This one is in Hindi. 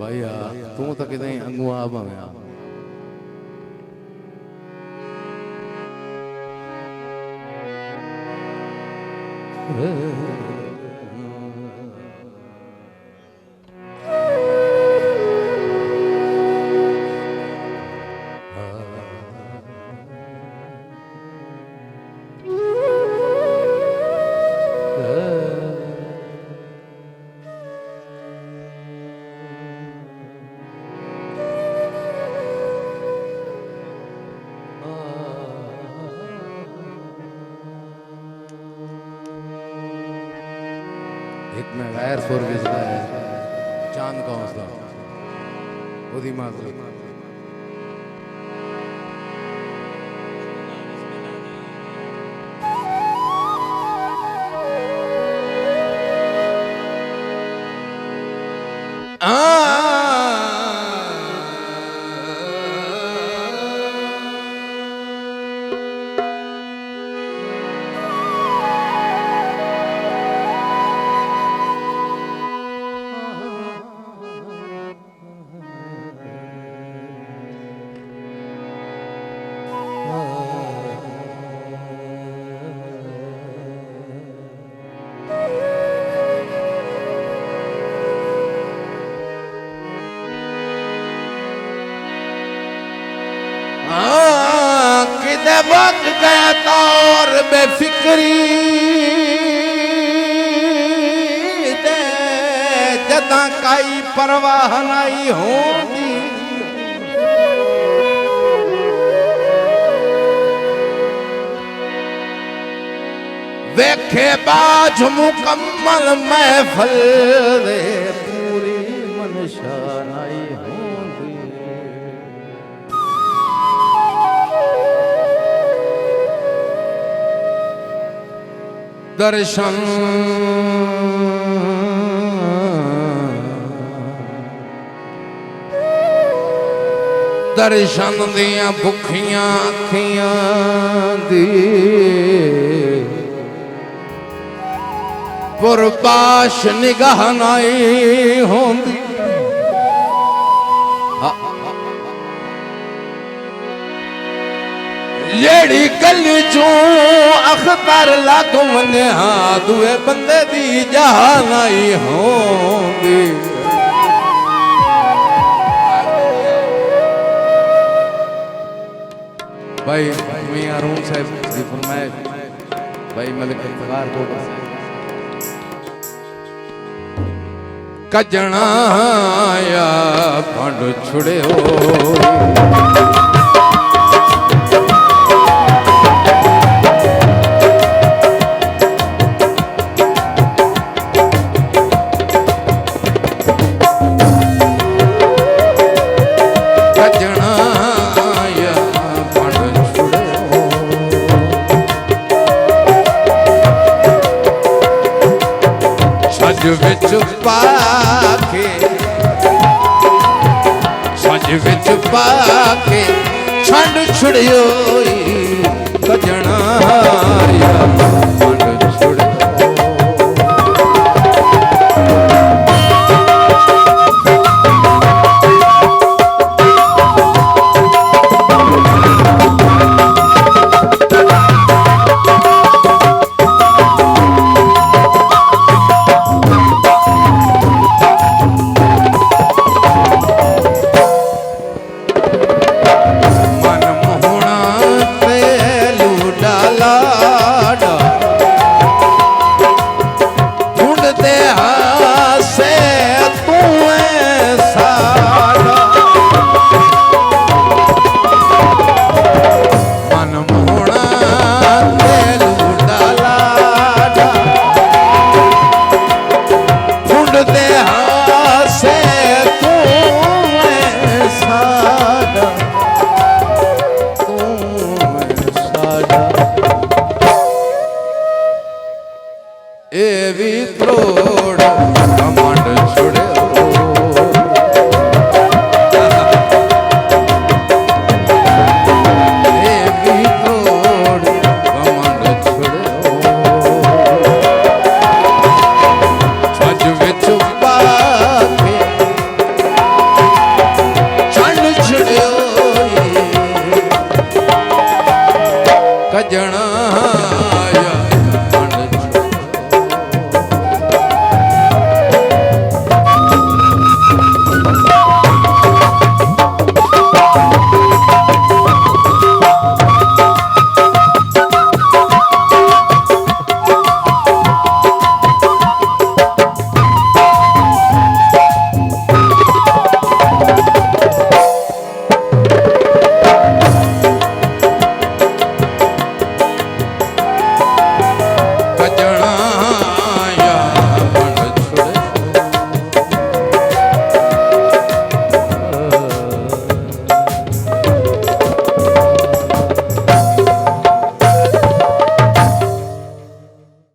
भैया तू तो कितने अंगुआ बंगा एक में गैर सुर विजला है चांद का हौसला वो दिमाग लग वक्त गया तौर बेफिक्री दे जदा काई परवाह नहीं होगी वेखे बाज मुकम्मल महफल दे पूरी मनशा नहीं होगी दर्शन दर्शन दिया भुखियां अखियां दी पुरबाश निगाह नहीं होंदी जेड़ी गल चो अखबार लागू मने हाँ दुए बंदे दी जहां नहीं होंगी भाई मियां अरुण साहब जी फरमाए भाई मलिक इफ्तिखार को कजना या फंड छुड़े हो विच पाके सज विच पाके छंड छुड़ियो कजना या